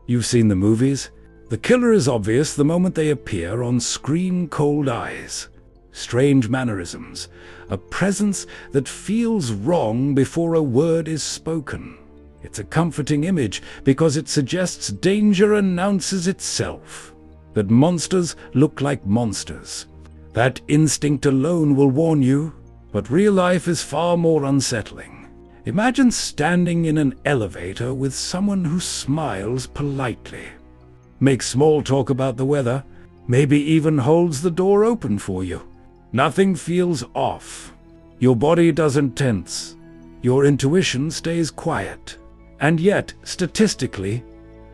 You've seen the movies. The killer is obvious the moment they appear on screen. Cold eyes, strange mannerisms, a presence that feels wrong before a word is spoken. It's a comforting image because it suggests danger announces itself. That monsters look like monsters. That instinct alone will warn you, but real life is far more unsettling. Imagine standing in an elevator with someone who smiles politely, makes small talk about the weather, maybe even holds the door open for you. Nothing feels off. Your body doesn't tense. Your intuition stays quiet. And yet, statistically,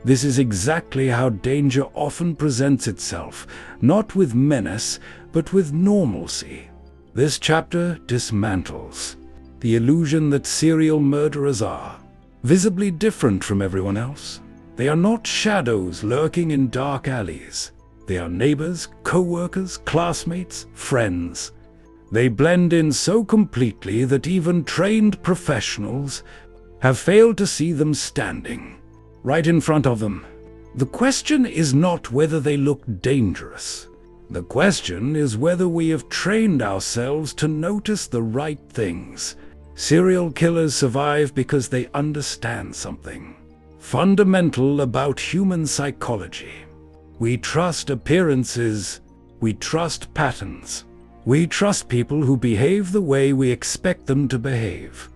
this is exactly how danger often presents itself, not with menace, but with normalcy. This chapter dismantles the illusion that serial murderers are visibly different from everyone else. They are not shadows lurking in dark alleys. They are neighbors, co-workers, classmates, friends. They blend in so completely that even trained professionals have failed to see them standing right in front of them. The question is not whether they look dangerous. The question is whether we have trained ourselves to notice the right things. Serial killers survive because they understand something fundamental about human psychology. We trust appearances. We trust patterns. We trust people who behave the way we expect them to behave.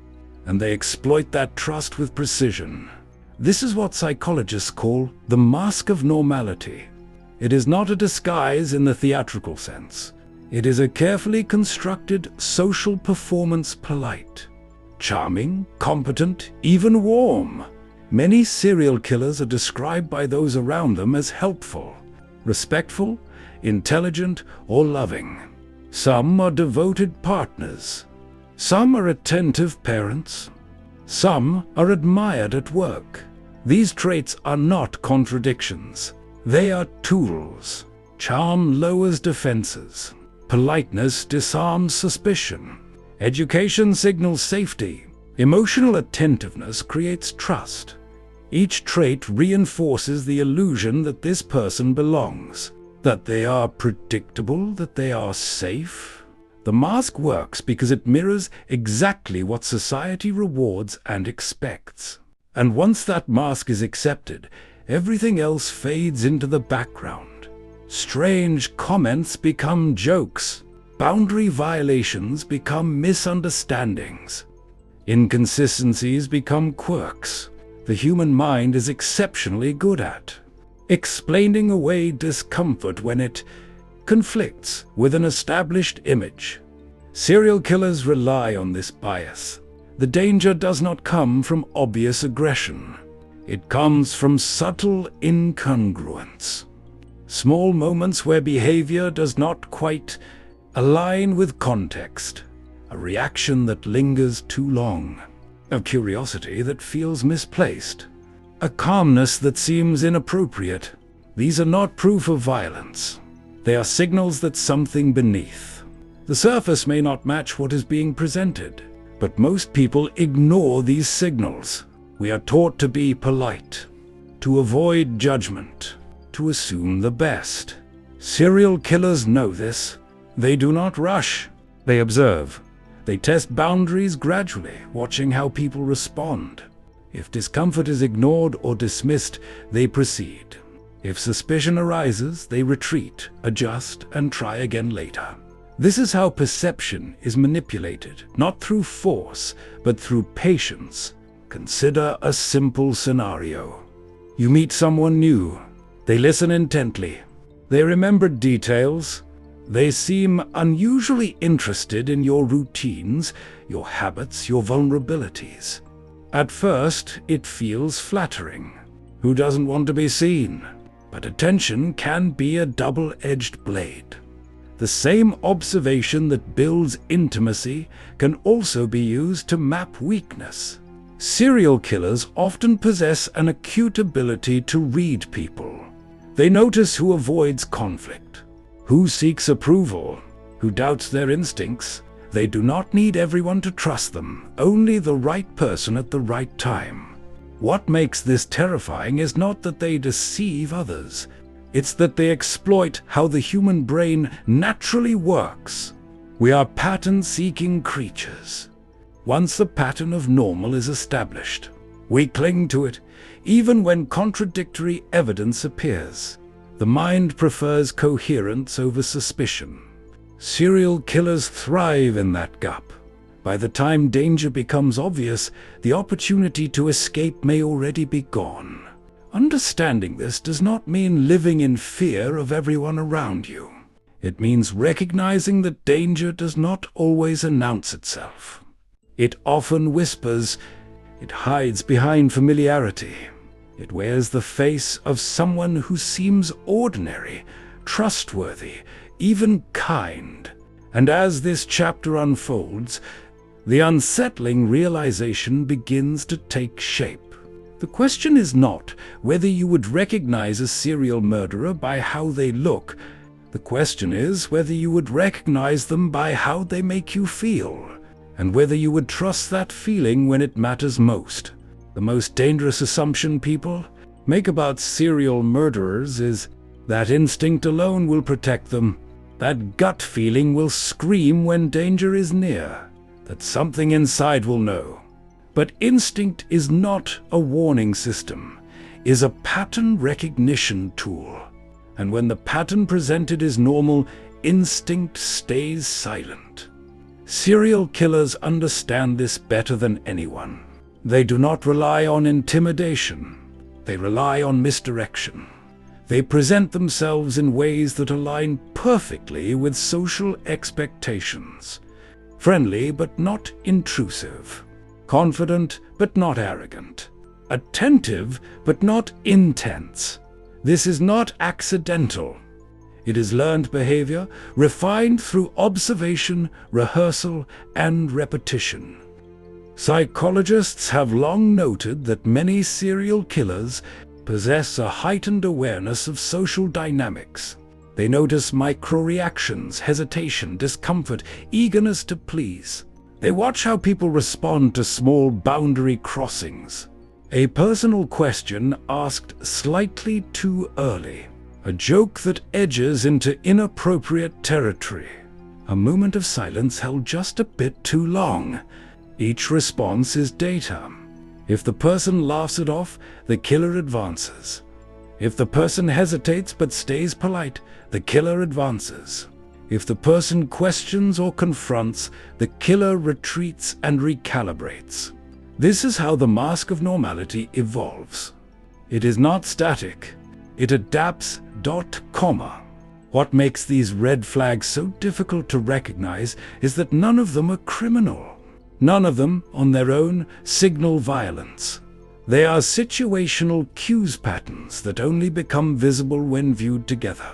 And they exploit that trust with precision. This is what psychologists call the mask of normality. It is not a disguise in the theatrical sense. It is a carefully constructed social performance, polite, charming, competent, even warm. Many serial killers are described by those around them as helpful, respectful, intelligent, or loving. Some are devoted partners. Some are attentive parents. Some are admired at work. These traits are not contradictions. They are tools. Charm lowers defenses. Politeness disarms suspicion. Education signals safety. Emotional attentiveness creates trust. Each trait reinforces the illusion that this person belongs, that they are predictable, that they are safe. The mask works because it mirrors exactly what society rewards and expects. And once that mask is accepted, everything else fades into the background. Strange comments become jokes. Boundary violations become misunderstandings. Inconsistencies become quirks. The human mind is exceptionally good at explaining away discomfort when it conflicts with an established image. Serial killers rely on this bias. The danger does not come from obvious aggression. It comes from subtle incongruence. Small moments where behavior does not quite align with context. A reaction that lingers too long. A curiosity that feels misplaced. A calmness that seems inappropriate. These are not proof of violence. They are signals that something beneath the surface may not match what is being presented. But most people ignore these signals. We are taught to be polite, to avoid judgment, to assume the best. Serial killers know this. They do not rush. They observe. They test boundaries gradually, watching how people respond. If discomfort is ignored or dismissed, they proceed. If suspicion arises, they retreat, adjust, and try again later. This is how perception is manipulated, not through force, but through patience. Consider a simple scenario. You meet someone new. They listen intently. They remember details. They seem unusually interested in your routines, your habits, your vulnerabilities. At first, it feels flattering. Who doesn't want to be seen? But attention can be a double-edged blade. The same observation that builds intimacy can also be used to map weakness. Serial killers often possess an acute ability to read people. They notice who avoids conflict, who seeks approval, who doubts their instincts. They do not need everyone to trust them, only the right person at the right time. What makes this terrifying is not that they deceive others. It's that they exploit how the human brain naturally works. We are pattern-seeking creatures. Once the pattern of normal is established, we cling to it, even when contradictory evidence appears. The mind prefers coherence over suspicion. Serial killers thrive in that gap. By the time danger becomes obvious, the opportunity to escape may already be gone. Understanding this does not mean living in fear of everyone around you. It means recognizing that danger does not always announce itself. It often whispers. It hides behind familiarity. It wears the face of someone who seems ordinary, trustworthy, even kind. And as this chapter unfolds, the unsettling realization begins to take shape. The question is not whether you would recognize a serial murderer by how they look. The question is whether you would recognize them by how they make you feel, and whether you would trust that feeling when it matters most. The most dangerous assumption people make about serial murderers is that instinct alone will protect them, that gut feeling will scream when danger is near, that something inside will know. But instinct is not a warning system, is a pattern recognition tool. And when the pattern presented is normal, instinct stays silent. Serial killers understand this better than anyone. They do not rely on intimidation. They rely on misdirection. They present themselves in ways that align perfectly with social expectations. Friendly but not intrusive. Confident but not arrogant. Attentive but not intense. This is not accidental. It is learned behavior, refined through observation, rehearsal, and repetition. Psychologists have long noted that many serial killers possess a heightened awareness of social dynamics. They notice micro-reactions, hesitation, discomfort, eagerness to please. They watch how people respond to small boundary crossings. A personal question asked slightly too early. A joke that edges into inappropriate territory. A moment of silence held just a bit too long. Each response is data. If the person laughs it off, the killer advances. If the person hesitates but stays polite, the killer advances. If the person questions or confronts, the killer retreats and recalibrates. This is how the mask of normality evolves. It is not static. It adapts. What makes these red flags so difficult to recognize is that none of them are criminal. None of them, on their own, signal violence. They are situational cues patterns that only become visible when viewed together.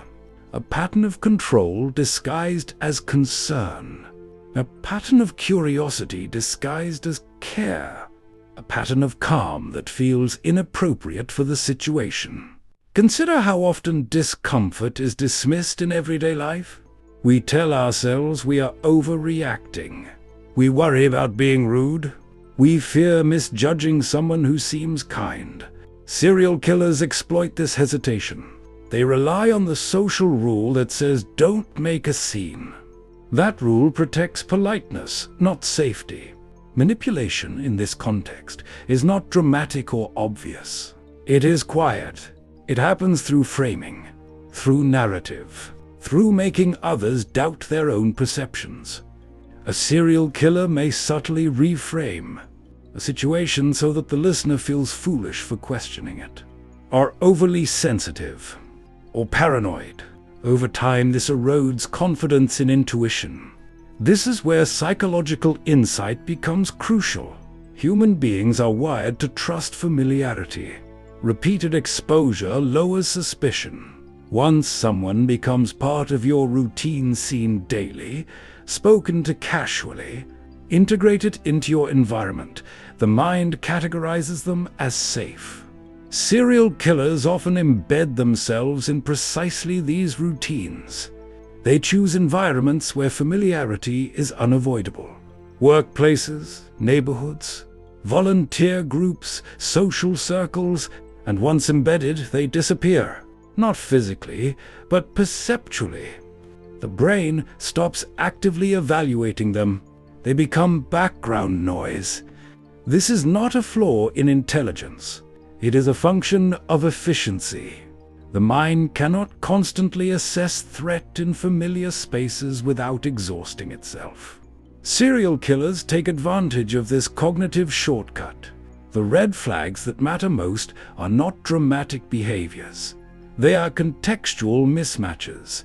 A pattern of control disguised as concern. A pattern of curiosity disguised as care. A pattern of calm that feels inappropriate for the situation. Consider how often discomfort is dismissed in everyday life. We tell ourselves we are overreacting. We worry about being rude. We fear misjudging someone who seems kind. Serial killers exploit this hesitation. They rely on the social rule that says don't make a scene. That rule protects politeness, not safety. Manipulation in this context is not dramatic or obvious. It is quiet. It happens through framing, through narrative, through making others doubt their own perceptions. A serial killer may subtly reframe a situation so that the listener feels foolish for questioning it, or overly sensitive, or paranoid. Over time, this erodes confidence in intuition. This is where psychological insight becomes crucial. Human beings are wired to trust familiarity. Repeated exposure lowers suspicion. Once someone becomes part of your routine seen daily, spoken to casually, integrated into your environment, the mind categorizes them as safe. Serial killers often embed themselves in precisely these routines. They choose environments where familiarity is unavoidable. Workplaces, neighborhoods, volunteer groups, social circles, and once embedded, they disappear. Not physically, but perceptually. The brain stops actively evaluating them. They become background noise. This is not a flaw in intelligence. It is a function of efficiency. The mind cannot constantly assess threat in familiar spaces without exhausting itself. Serial killers take advantage of this cognitive shortcut. The red flags that matter most are not dramatic behaviors. They are contextual mismatches,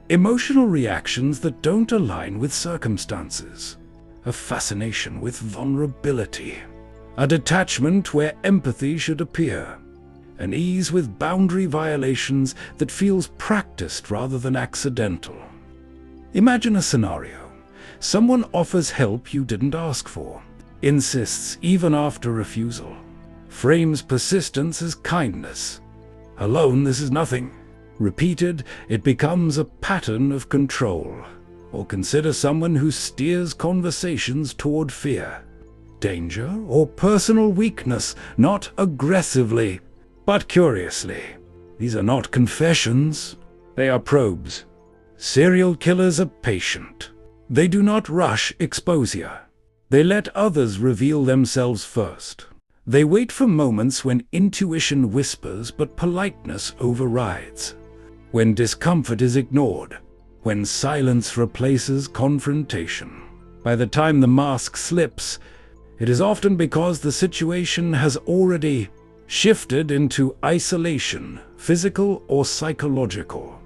emotional reactions that don't align with circumstances, a fascination with vulnerability, a detachment where empathy should appear, an ease with boundary violations that feels practiced rather than accidental. Imagine a scenario. Someone offers help you didn't ask for, insists even after refusal, frames persistence as kindness. Alone, this is nothing. Repeated, it becomes a pattern of control. Or consider someone who steers conversations toward fear, danger, or personal weakness, not aggressively, but curiously. These are not confessions. They are probes. Serial killers are patient. They do not rush exposure. They let others reveal themselves first. They wait for moments when intuition whispers but politeness overrides, when discomfort is ignored, when silence replaces confrontation. By the time the mask slips, it is often because the situation has already shifted into isolation, physical or psychological.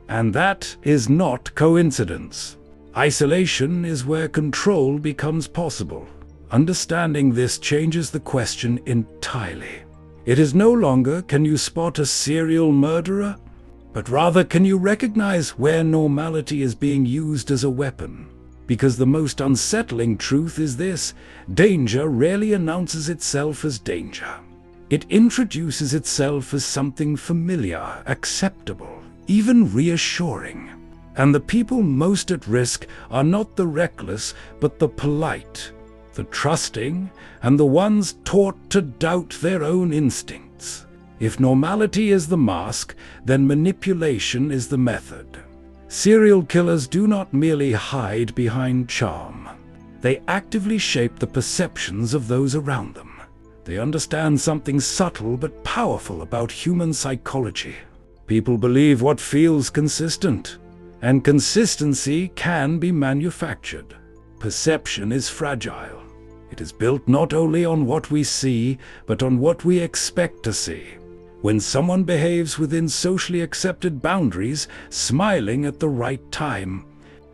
And that is not coincidence. Isolation is where control becomes possible. Understanding this changes the question entirely. It is no longer, can you spot a serial murderer? But rather, can you recognize where normality is being used as a weapon? Because the most unsettling truth is this: danger rarely announces itself as danger. It introduces itself as something familiar, acceptable, even reassuring. And the people most at risk are not the reckless, but the polite, the trusting, and the ones taught to doubt their own instincts. If normality is the mask, then manipulation is the method. Serial killers do not merely hide behind charm. They actively shape the perceptions of those around them. They understand something subtle but powerful about human psychology. People believe what feels consistent, and consistency can be manufactured. Perception is fragile. It is built not only on what we see, but on what we expect to see. When someone behaves within socially accepted boundaries, smiling at the right time,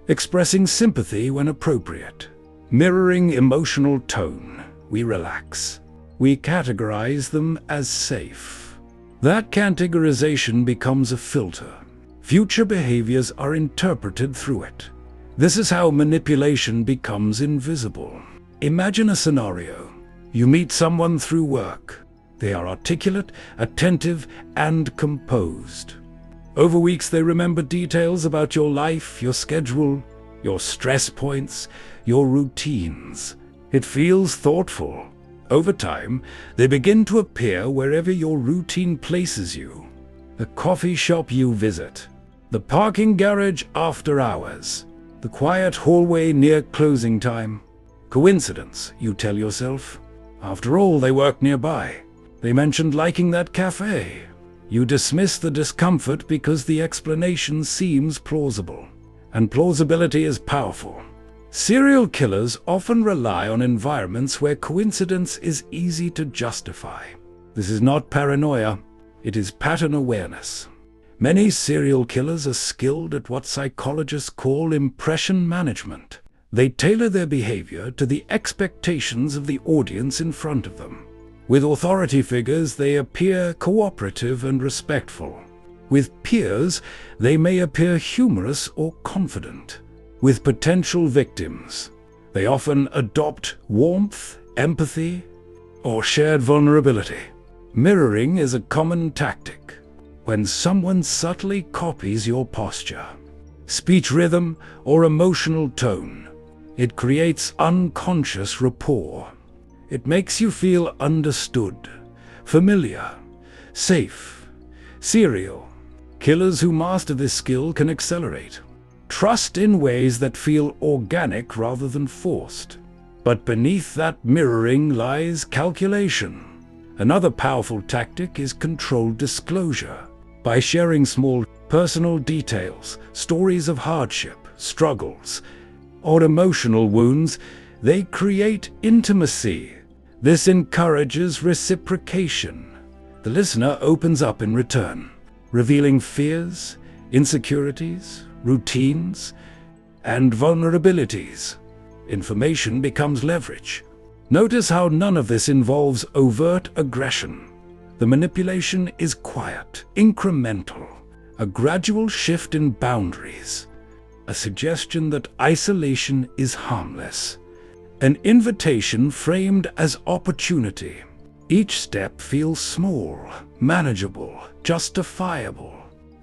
expressing sympathy when appropriate, mirroring emotional tone, we relax. We categorize them as safe. That categorization becomes a filter. Future behaviors are interpreted through it. This is how manipulation becomes invisible. Imagine a scenario. You meet someone through work. They are articulate, attentive, and composed. Over weeks, they remember details about your life, your schedule, your stress points, your routines. It feels thoughtful. Over time, they begin to appear wherever your routine places you. The coffee shop you visit, the parking garage after hours, the quiet hallway near closing time. Coincidence, you tell yourself. After all, they work nearby. They mentioned liking that cafe. You dismiss the discomfort because the explanation seems plausible. And plausibility is powerful. Serial killers often rely on environments where coincidence is easy to justify. This is not paranoia, it is pattern awareness. Many serial killers are skilled at what psychologists call impression management. They tailor their behavior to the expectations of the audience in front of them. With authority figures, they appear cooperative and respectful. With peers, they may appear humorous or confident. With potential victims, they often adopt warmth, empathy, or shared vulnerability. Mirroring is a common tactic. When someone subtly copies your posture, speech rhythm, or emotional tone, it creates unconscious rapport. It makes you feel understood, familiar, safe. Serial killers who master this skill can accelerate trust in ways that feel organic rather than forced. But beneath that mirroring lies calculation. Another powerful tactic is controlled disclosure. By sharing small personal details, stories of hardship, struggles, or emotional wounds, they create intimacy. This encourages reciprocation. The listener opens up in return, revealing fears, insecurities, routines, and vulnerabilities. Information becomes leverage. Notice how none of this involves overt aggression. The manipulation is quiet, incremental, a gradual shift in boundaries, a suggestion that isolation is harmless, an invitation framed as opportunity. Each step feels small, manageable, justifiable.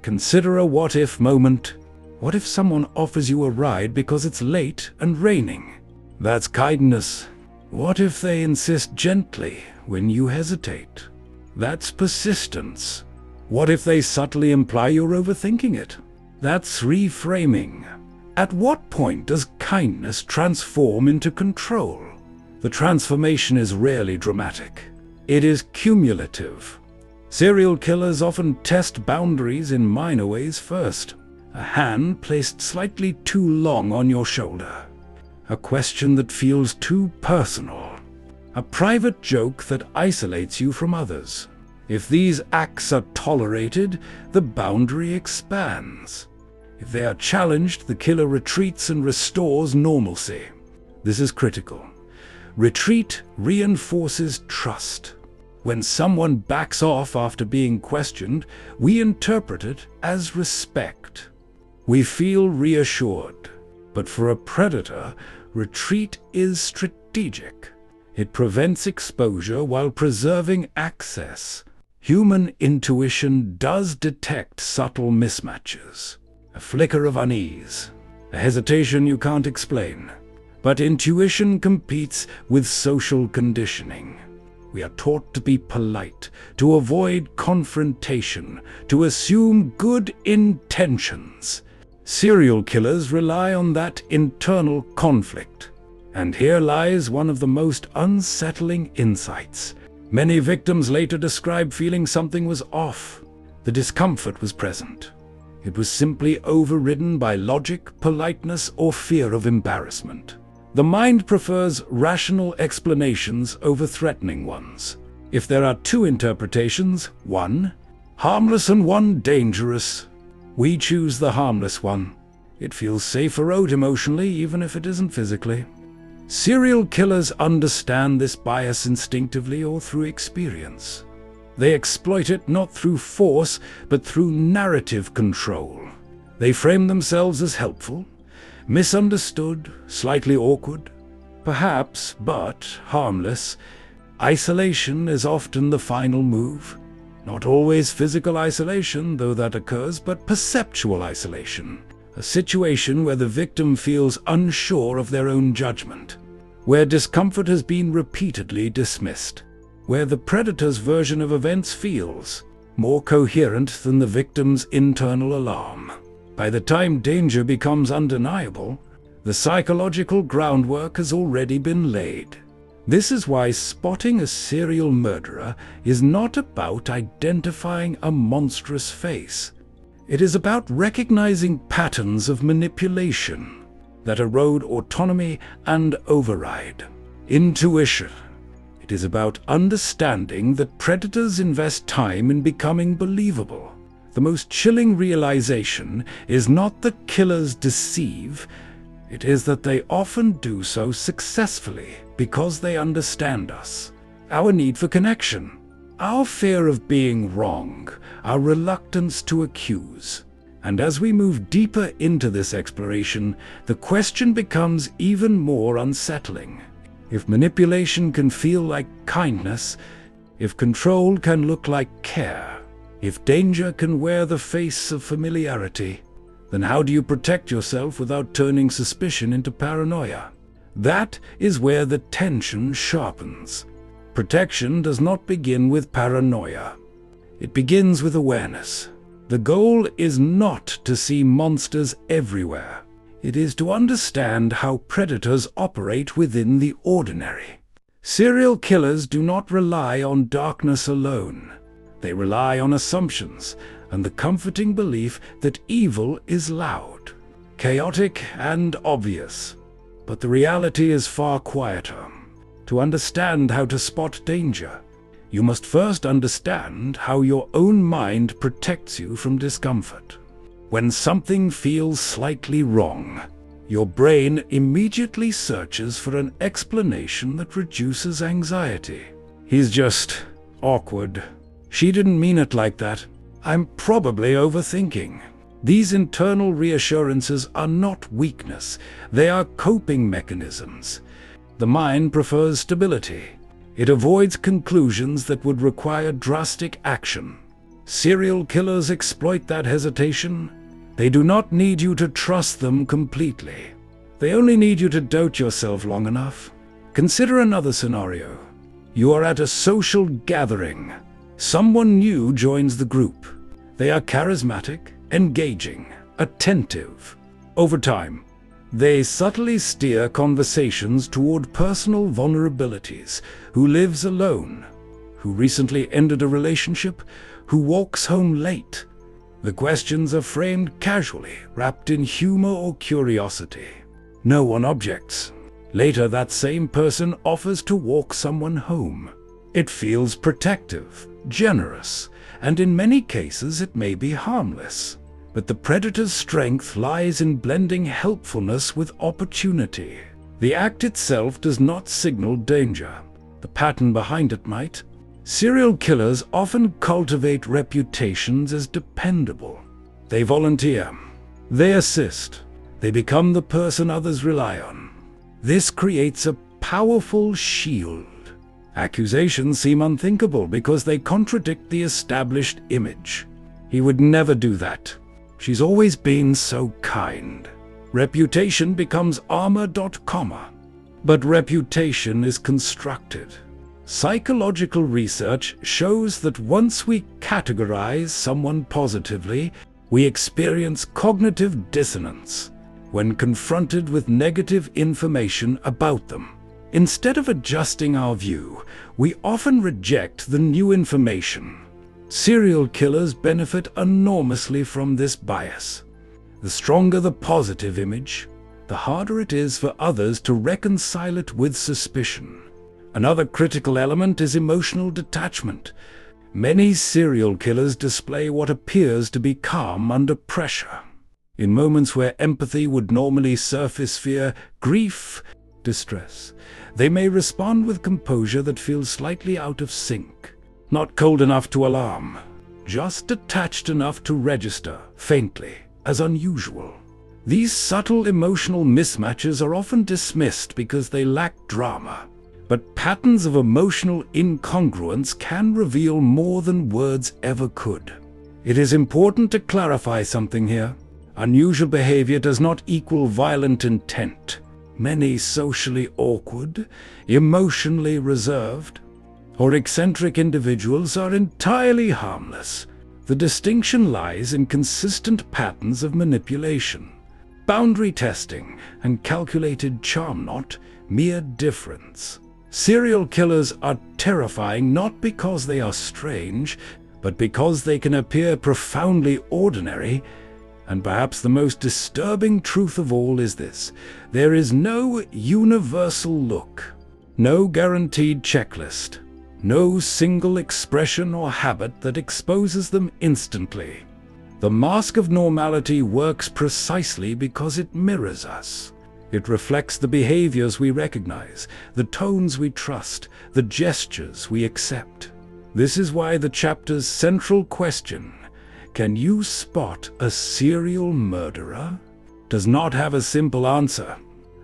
Consider a what-if moment. What if someone offers you a ride because it's late and raining? That's kindness. What if they insist gently when you hesitate? That's persistence. What if they subtly imply you're overthinking it? That's reframing. At what point does kindness transform into control? The transformation is rarely dramatic. It is cumulative. Serial killers often test boundaries in minor ways first. A hand placed slightly too long on your shoulder. A question that feels too personal. A private joke that isolates you from others. If these acts are tolerated, the boundary expands. If they are challenged, the killer retreats and restores normalcy. This is critical. Retreat reinforces trust. When someone backs off after being questioned, we interpret it as respect. We feel reassured. But for a predator, retreat is strategic. It prevents exposure while preserving access. Human intuition does detect subtle mismatches. A flicker of unease, a hesitation you can't explain. But intuition competes with social conditioning. We are taught to be polite, to avoid confrontation, to assume good intentions. Serial killers rely on that internal conflict. And here lies one of the most unsettling insights. Many victims later describe feeling something was off. The discomfort was present. It was simply overridden by logic, politeness, or fear of embarrassment. The mind prefers rational explanations over threatening ones. If there are two interpretations, one harmless and one dangerous, we choose the harmless one. It feels safer out emotionally, even if it isn't physically. Serial killers understand this bias instinctively or through experience. They exploit it not through force, but through narrative control. They frame themselves as helpful, misunderstood, slightly awkward, perhaps, but harmless. Isolation is often the final move. Not always physical isolation, though that occurs, but perceptual isolation. A situation where the victim feels unsure of their own judgment, where discomfort has been repeatedly dismissed, where the predator's version of events feels more coherent than the victim's internal alarm. By the time danger becomes undeniable, the psychological groundwork has already been laid. This is why spotting a serial murderer is not about identifying a monstrous face. It is about recognizing patterns of manipulation that erode autonomy and override intuition. It is about understanding that predators invest time in becoming believable. The most chilling realization is not that killers deceive, it is that they often do so successfully because they understand us, our need for connection, our fear of being wrong, our reluctance to accuse. And as we move deeper into this exploration, the question becomes even more unsettling. If manipulation can feel like kindness, if control can look like care, if danger can wear the face of familiarity, then how do you protect yourself without turning suspicion into paranoia? That is where the tension sharpens. Protection does not begin with paranoia. It begins with awareness. The goal is not to see monsters everywhere. It is to understand how predators operate within the ordinary. Serial killers do not rely on darkness alone. They rely on assumptions and the comforting belief that evil is loud, chaotic, and obvious. But the reality is far quieter. To understand how to spot danger, you must first understand how your own mind protects you from discomfort. When something feels slightly wrong, your brain immediately searches for an explanation that reduces anxiety. He's just awkward. She didn't mean it like that. I'm probably overthinking. These internal reassurances are not weakness. They are coping mechanisms. The mind prefers stability. It avoids conclusions that would require drastic action. Serial killers exploit that hesitation. They do not need you to trust them completely. They only need you to doubt yourself long enough. Consider another scenario. You are at a social gathering. Someone new joins the group. They are charismatic, engaging, attentive. Over time, they subtly steer conversations toward personal vulnerabilities. Who lives alone? Who recently ended a relationship? Who walks home late? The questions are framed casually, wrapped in humor or curiosity. No one objects. Later, that same person offers to walk someone home. It feels protective, generous, and in many cases it may be harmless. But the predator's strength lies in blending helpfulness with opportunity. The act itself does not signal danger. The pattern behind it might. Serial killers often cultivate reputations as dependable. They volunteer. They assist. They become the person others rely on. This creates a powerful shield. Accusations seem unthinkable because they contradict the established image. He would never do that. She's always been so kind. Reputation becomes armor. But reputation is constructed. Psychological research shows that once we categorize someone positively, we experience cognitive dissonance when confronted with negative information about them. Instead of adjusting our view, we often reject the new information. Serial killers benefit enormously from this bias. The stronger the positive image, the harder it is for others to reconcile it with suspicion. Another critical element is emotional detachment. Many serial killers display what appears to be calm under pressure. In moments where empathy would normally surface fear, grief, distress, they may respond with composure that feels slightly out of sync. Not cold enough to alarm, just detached enough to register, faintly, as unusual. These subtle emotional mismatches are often dismissed because they lack drama. But patterns of emotional incongruence can reveal more than words ever could. It is important to clarify something here. Unusual behavior does not equal violent intent. Many socially awkward, emotionally reserved, or eccentric individuals are entirely harmless. The distinction lies in consistent patterns of manipulation, boundary testing, and calculated charm, not mere difference. Serial killers are terrifying not because they are strange, but because they can appear profoundly ordinary. And perhaps the most disturbing truth of all is this: there is no universal look, no guaranteed checklist, no single expression or habit that exposes them instantly. The mask of normality works precisely because it mirrors us. It reflects the behaviors we recognize, the tones we trust, the gestures we accept. This is why the chapter's central question, "Can you spot a serial murderer?" does not have a simple answer.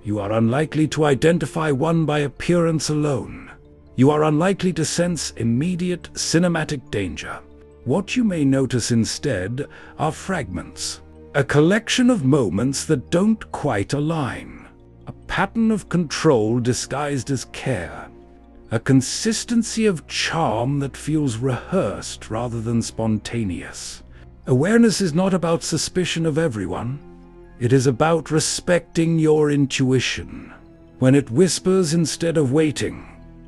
You are unlikely to identify one by appearance alone. You are unlikely to sense immediate cinematic danger. What you may notice instead are fragments, a collection of moments that don't quite align, a pattern of control disguised as care, a consistency of charm that feels rehearsed rather than spontaneous. Awareness is not about suspicion of everyone. It is about respecting your intuition. When it whispers instead of waiting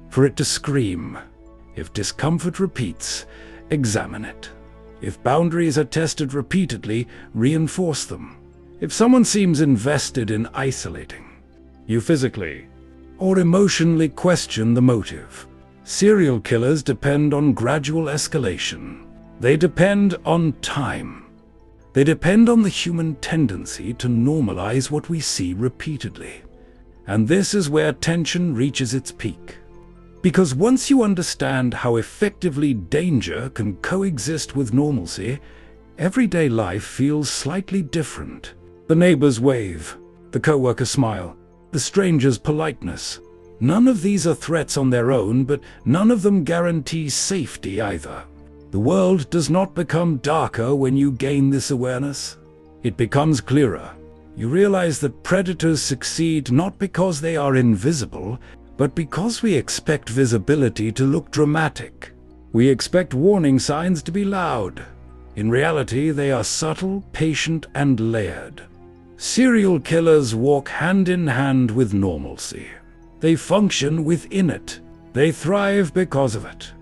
for it to scream. If discomfort repeats, examine it. If boundaries are tested repeatedly, reinforce them. If someone seems invested in isolating you physically or emotionally, question the motive. Serial killers depend on gradual escalation. They depend on time. They depend on the human tendency to normalize what we see repeatedly. And this is where tension reaches its peak. Because once you understand how effectively danger can coexist with normalcy, everyday life feels slightly different. The neighbor's wave, the coworker's smile, the stranger's politeness. None of these are threats on their own, but none of them guarantee safety either. The world does not become darker when you gain this awareness. It becomes clearer. You realize that predators succeed not because they are invisible, but because we expect visibility to look dramatic. We expect warning signs to be loud. In reality, they are subtle, patient, and layered. Serial killers walk hand in hand with normalcy. They function within it. They thrive because of it.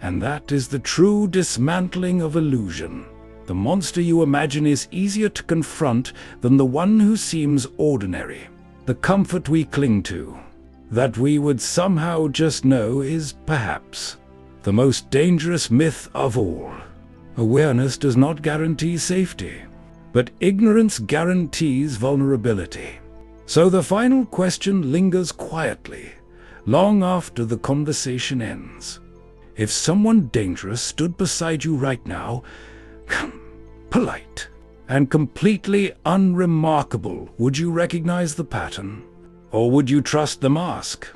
And that is the true dismantling of illusion. The monster you imagine is easier to confront than the one who seems ordinary. The comfort we cling to, that we would somehow just know, is perhaps the most dangerous myth of all. Awareness does not guarantee safety, but ignorance guarantees vulnerability. So the final question lingers quietly, long after the conversation ends. If someone dangerous stood beside you right now, polite and completely unremarkable, would you recognize the pattern? Or would you trust the mask?